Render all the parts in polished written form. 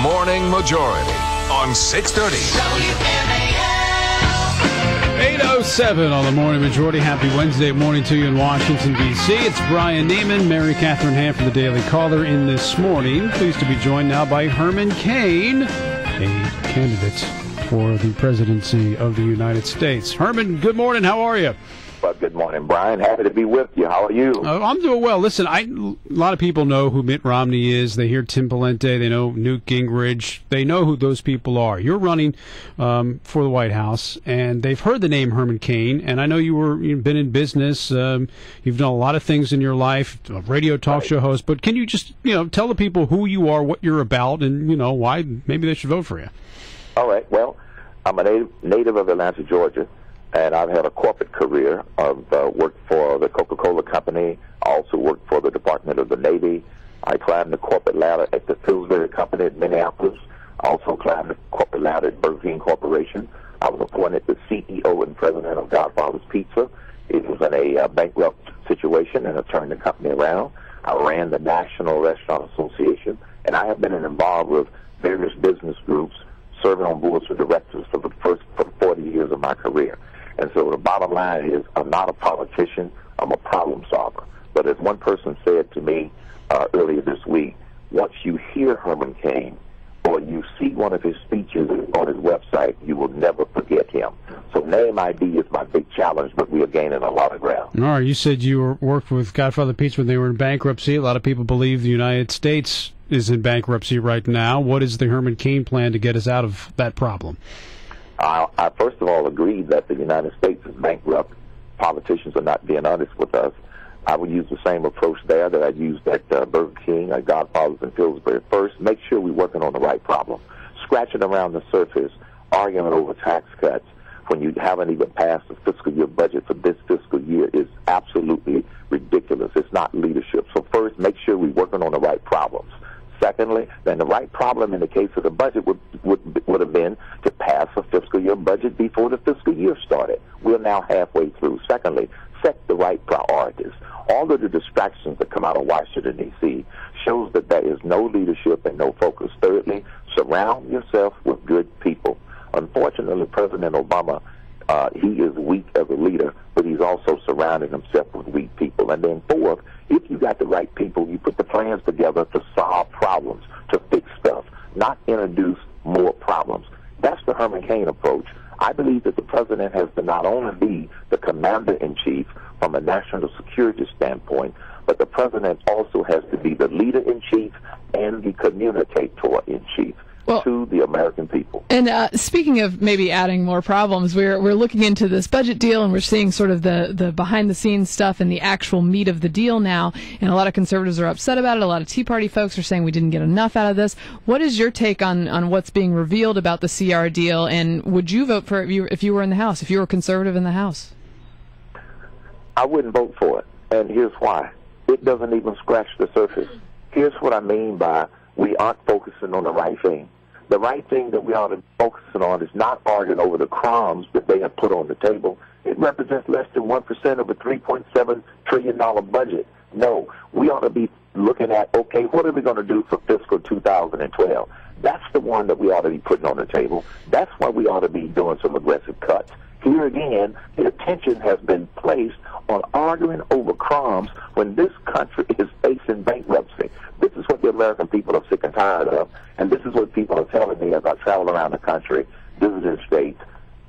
Morning Majority on 630. 8:07 on the Morning Majority. Happy Wednesday morning to you in Washington, D.C. It's Brian Neiman, Mary Catherine Ham from the Daily Caller in this morning. Pleased to be joined now by Herman Cain, a candidate for the presidency of the United States. Herman, good morning. How are you? Well, good morning, Brian. Happy to be with you. How are you? I'm doing well. Listen, a lot of people know who Mitt Romney is. They hear Tim Pawlenty. They know Newt Gingrich. They know who those people are. You're running for the White House, and they've heard the name Herman Cain. And I know you've been in business. You've done a lot of things in your life, a radio talk show host. But can you just tell the people who you are, what you're about, and why maybe they should vote for you? All right. Well, I'm a native of Atlanta, Georgia. And I've had a corporate career. I've worked for the Coca-Cola Company. I also worked for the Department of the Navy. I climbed the corporate ladder at the Pillsbury Company in Minneapolis. I also climbed the corporate ladder at Burger King Corporation. I was appointed the CEO and president of Godfather's Pizza. It was in a bankrupt situation, and I turned the company around. I ran the National Restaurant Association, and I have been involved with various business groups, serving on boards of directors for the first 40 years of my career. And so the bottom line is I'm not a politician, I'm a problem solver. But as one person said to me earlier this week, once you hear Herman Cain or you see one of his speeches on his website, you will never forget him. So name ID is my big challenge, but we are gaining a lot of ground. All right, you said you worked with Godfather Pizza when they were in bankruptcy. A lot of people believe the United States is in bankruptcy right now. What is the Herman Cain plan to get us out of that problem? I first of all agree that the United States is bankrupt. Politicians are not being honest with us. I would use the same approach there that I used at Burger King, at Godfather's in Pillsbury. First, make sure we're working on the right problem. Scratching around the surface, arguing over tax cuts when you haven't even passed the fiscal year budget for this fiscal year is absolutely ridiculous. It's not leadership. So first, make sure we're working on the right problems. Secondly, then the right problem in the case of the budget would have been to pass a fiscal year budget before the fiscal year started. We're now halfway through. Secondly, set the right priorities. All of the distractions that come out of Washington, D.C. shows that there is no leadership and no focus. Thirdly, surround yourself with good people. Unfortunately, President Obama, he is weak as a leader, but he's also surrounding himself with weak people. And then fourth, if you got the right people, you put the plans together to solve problems, to fix stuff, not introduce more problems. That's the Herman Cain approach. I believe that the president has to not only be the commander-in-chief from a national security standpoint, but the president also has to be the leader-in-chief and the communicator-in-chief to the American people. And speaking of maybe adding more problems, we're looking into this budget deal, and we're seeing sort of the behind-the-scenes stuff and the actual meat of the deal now. And a lot of conservatives are upset about it. A lot of Tea Party folks are saying we didn't get enough out of this. What is your take on what's being revealed about the CR deal? And would you vote for it if you were in the House, if you were a conservative in the House? I wouldn't vote for it, and here's why. It doesn't even scratch the surface. Here's what I mean by we aren't focusing on the right thing. The right thing that we ought to be focusing on is not arguing over the crumbs that they have put on the table. It represents less than 1% of a $3.7 trillion budget. No, we ought to be looking at, okay, what are we going to do for fiscal 2012? That's the one that we ought to be putting on the table. That's why we ought to be doing some aggressive cuts. Here again, the attention has been placed on arguing over crumbs when this country is facing bankruptcy. This is what the American people are sick and tired of, and this is what people are telling me as I travel around the country, visiting states,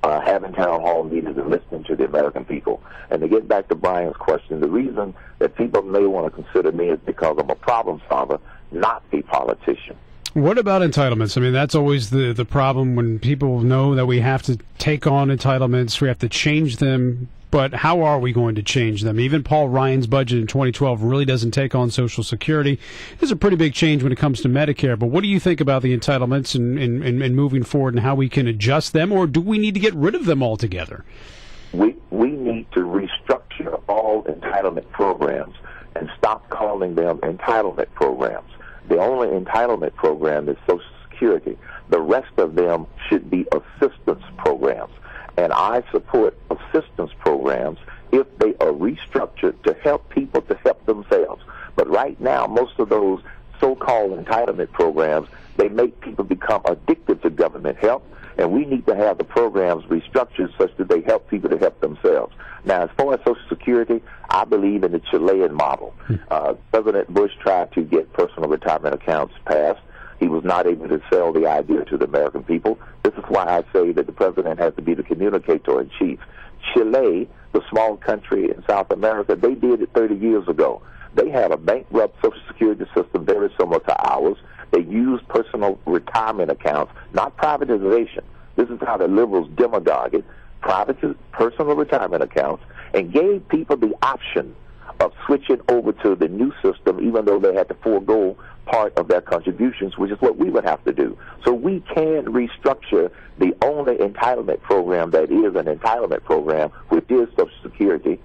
having town hall meetings and listening to the American people. And to get back to Brian's question, the reason that people may want to consider me is because I'm a problem solver, not a politician. What about entitlements? I mean, that's always the problem when people know that we have to take on entitlements, we have to change them. But how are we going to change them? Even Paul Ryan's budget in 2012 really doesn't take on Social Security. There's a pretty big change when it comes to Medicare. But what do you think about the entitlements and moving forward and how we can adjust them? Or do we need to get rid of them altogether? We need to restructure all entitlement programs and stop calling them entitlement programs. The only entitlement program is Social Security. The rest of them should be assistance programs. And I support assistance programs if they are restructured to help people to help themselves. But right now, most of those so-called entitlement programs, They make people become addicted to government help, and we need to have the programs restructured such that they help people to help themselves. Now, as far as Social Security, I believe in the Chilean model. President Bush tried to get personal retirement accounts passed. He was not able to sell the idea to the American people. This is why I say that the president has to be the communicator in chief. Chile, the small country in South America, they did it 30 years ago. They had a bankrupt Social Security system very similar to ours. They used personal retirement accounts, not privatization. This is how the liberals demagogue it. Personal retirement accounts, and gave people the option of switching over to the new system, even though they had to forego part of their contributions, which is what we would have to do. So we can restructure the only entitlement program that is an entitlement program, which is Social Security.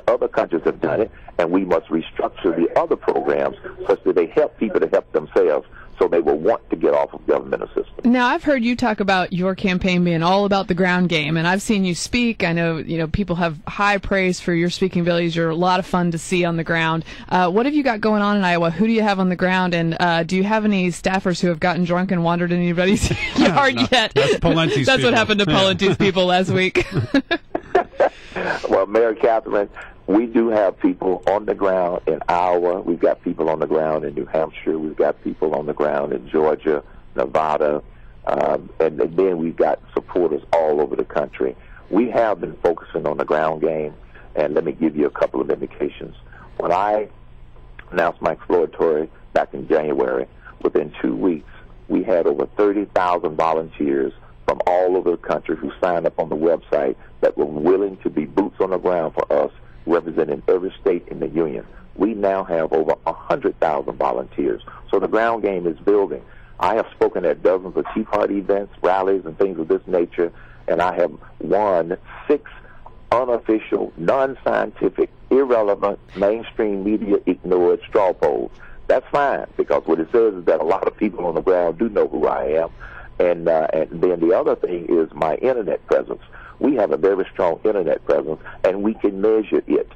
Other countries have done it, and we must restructure the other programs such that they help people to help themselves, so they will want to get off of government assistance. Now, I've heard you talk about your campaign being all about the ground game, and I've seen you speak. I know, people have high praise for your speaking abilities. You're a lot of fun to see on the ground. What have you got going on in Iowa? Who do you have on the ground, and do you have any staffers who have gotten drunk and wandered in anybody's yard yet? That's Palente's That's what happened to Palente's people last week. Well, Mary Catherine, we do have people on the ground in Iowa. We've got people on the ground in New Hampshire. We've got people on the ground in Georgia, Nevada, and then we've got supporters all over the country. We have been focusing on the ground game, and let me give you a couple of indications. When I announced my exploratory back in January, within 2 weeks, we had over 30,000 volunteers from all over the country who signed up on the website that were willing to be boots on the ground for us, representing every state in the union. We now have over 100,000 volunteers. So the ground game is building. I have spoken at dozens of Tea Party events, rallies, and things of this nature, and I have won 6 unofficial, non-scientific, irrelevant, mainstream media ignored straw polls. That's fine, because what it says is that a lot of people on the ground do know who I am. And then the other thing is my internet presence. We have a very strong internet presence, and we can measure it.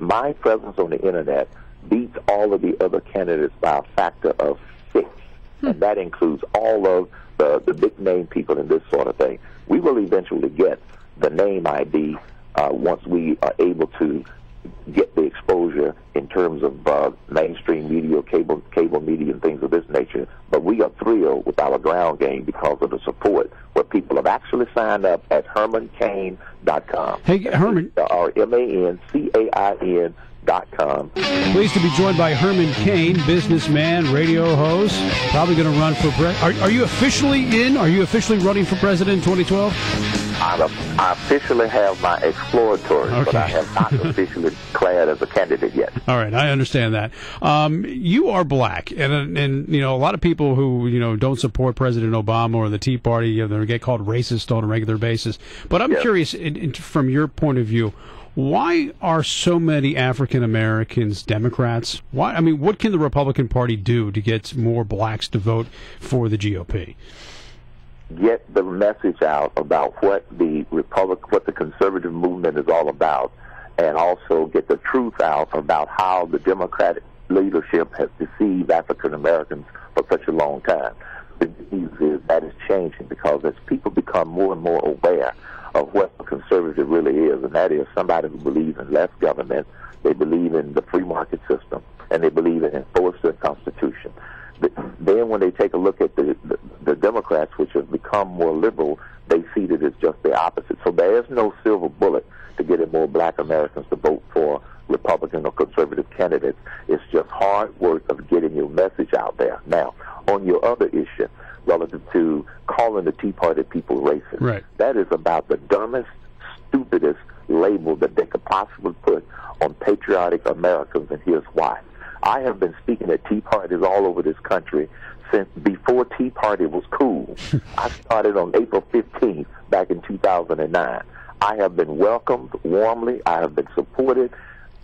My presence on the internet beats all of the other candidates by a factor of 6, and that includes all of the big-name people and this sort of thing. We will eventually get the name ID once we are able to get the exposure in terms of mainstream media, cable media, and things of this nature. But we are thrilled with our ground game because of the support where people have actually signed up at HermanCain.com. Hey, Herman. HermanCain.com. Pleased to be joined by Herman Cain, businessman, radio host, probably going to run for president. Are you officially in? Are you officially running for president in 2012? I officially have my exploratory, but I have not officially declared as a candidate yet. All right, I understand that. You are black, and a lot of people who don't support President Obama or the Tea Party, they get called racist on a regular basis. But I'm curious, from your point of view, why are so many African Americans Democrats? Why? I mean, what can the Republican Party do to get more blacks to vote for the GOP? Get the message out about what the conservative movement is all about, and also get the truth out about how the Democratic leadership has deceived African Americans for such a long time. The news is that is changing, because as people become more and more aware of what a conservative really is, and that is somebody who believes in less government, they believe in the free market system, and they believe in enforcing the Constitution. Then when they take a look at the Democrats, which have become more liberal, they see that it's just the opposite. So there is no silver bullet to getting more black Americans to vote for Republican or conservative candidates. It's just hard work of getting your message out there. Now, on your other issue, relative to calling the Tea Party people racist, right, that is about the dumbest, stupidest label that they could possibly put on patriotic Americans, and here's why. I have been speaking at Tea Parties all over this country since before Tea Party was cool. I started on April 15th back in 2009. I have been welcomed warmly. I have been supported.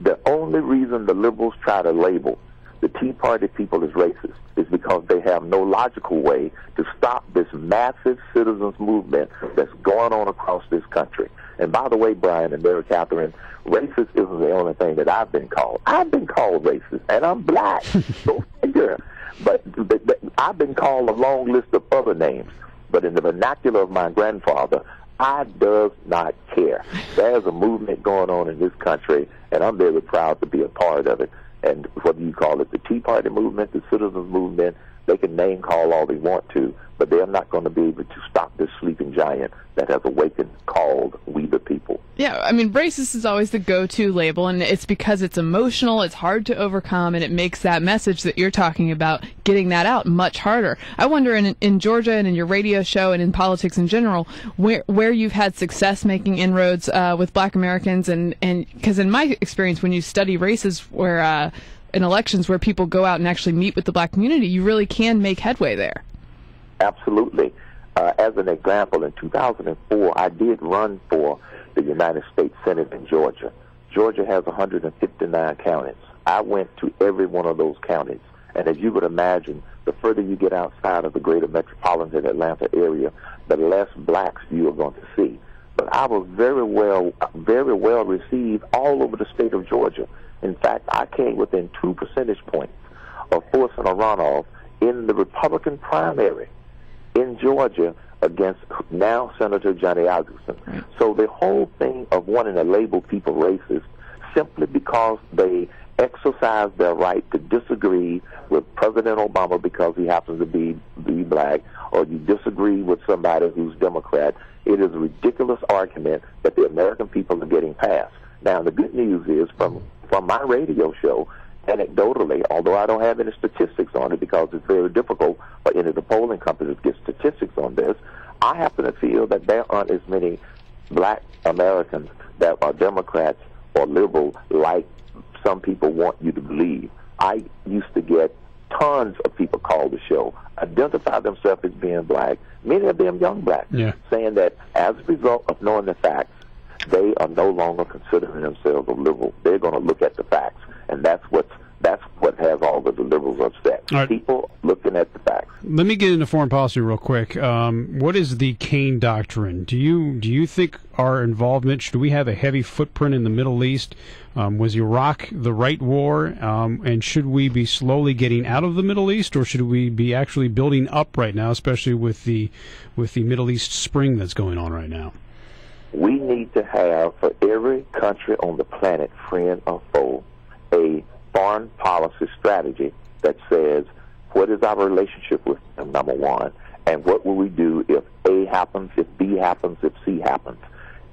The only reason the liberals try to label the Tea Party people as racist is because they have no logical way to stop this massive citizens movement that's going on across this country. And by the way, Brian and Mary Catherine, racist isn't the only thing that I've been called. I've been called racist, and I'm black. Go figure. But I've been called a long list of other names, but in the vernacular of my grandfather, I does not care. There's a movement going on in this country, and I'm very proud to be a part of it. And whether you call it the Tea Party movement, the Citizens movement, they can name call all they want to, but they're not going to be able to stop this sleeping giant that has awakened, called We the People. Yeah, I mean, racist is always the go-to label, and it's because it's emotional, it's hard to overcome, and it makes that message that you're talking about, getting that out, much harder. I wonder, in Georgia and in your radio show and in politics in general, where you've had success making inroads with Black Americans, and because in my experience, when you study races where in elections where people go out and actually meet with the Black community, you really can make headway there. Absolutely. As an example, in 2004, I did run for the United States Senate in Georgia. Georgia has 159 counties. I went to every one of those counties. And as you would imagine, the further you get outside of the greater metropolitan Atlanta area, the less blacks you are going to see. But I was very well received all over the state of Georgia. In fact, I came within 2 percentage points of forcing a runoff in the Republican primary in Georgia against now Senator Johnny Isakson. Right. So the whole thing of wanting to label people racist simply because they exercise their right to disagree with President Obama because he happens to be black, or you disagree with somebody who's Democrat, it is a ridiculous argument that the American people are getting past. Now, the good news is from my radio show, anecdotally, although I don't have any statistics on it because it's very difficult for any of the polling companies to get statistics on this, I happen to feel that there aren't as many black Americans that are Democrats or liberal like some people want you to believe. I used to get tons of people call the show, identify themselves as being black, many of them young black, saying that as a result of knowing the facts, they are no longer considering themselves a liberal. They're going to look at the facts, and that's what has all the liberals upset. Right. People looking at the facts. Let me get into foreign policy real quick. What is the Cain doctrine? Do you think our involvement, should we have a heavy footprint in the Middle East? Was Iraq the right war? And should we be slowly getting out of the Middle East, or should we be actually building up right now, especially with the Middle East spring that's going on right now? We need to have, for every country on the planet, friend or foe, a foreign policy strategy that says, what is our relationship with them, number one, and what will we do if A happens, if B happens, if C happens.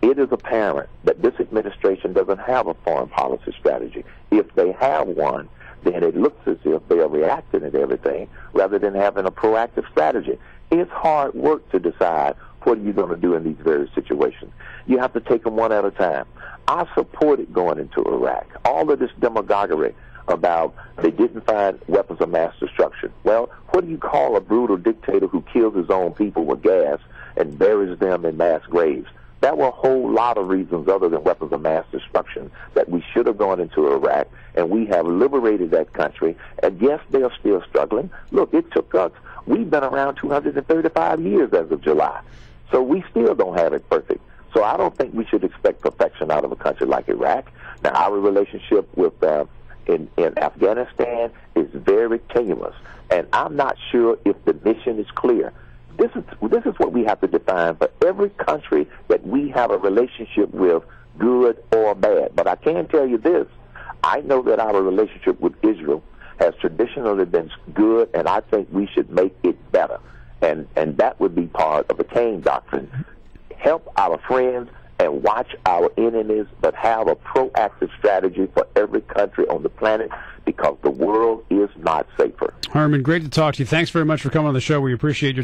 It is apparent that this administration doesn't have a foreign policy strategy. If they have one, then it looks as if they are reacting to everything rather than having a proactive strategy. It's hard work to decide what are you going to do in these various situations. You have to take them one at a time. I supported going into Iraq. All of this demagoguery about they didn't find weapons of mass destruction. Well, what do you call a brutal dictator who kills his own people with gas and buries them in mass graves? There were a whole lot of reasons other than weapons of mass destruction that we should have gone into Iraq, and we have liberated that country. And yes, they are still struggling. Look, it took us. We've been around 235 years as of July. So we still don't have it perfect. So I don't think we should expect perfection out of a country like Iraq. Now, our relationship with in Afghanistan is very tenuous, and I'm not sure if the mission is clear. This is what we have to define for every country that we have a relationship with, good or bad. But I can tell you this. I know that our relationship with Israel has traditionally been good, and I think we should make it better. And that would be part of the Cain doctrine. Help our friends and watch our enemies, but have a proactive strategy for every country on the planet, because the world is not safer. Herman, great to talk to you. Thanks very much for coming on the show. We appreciate your time.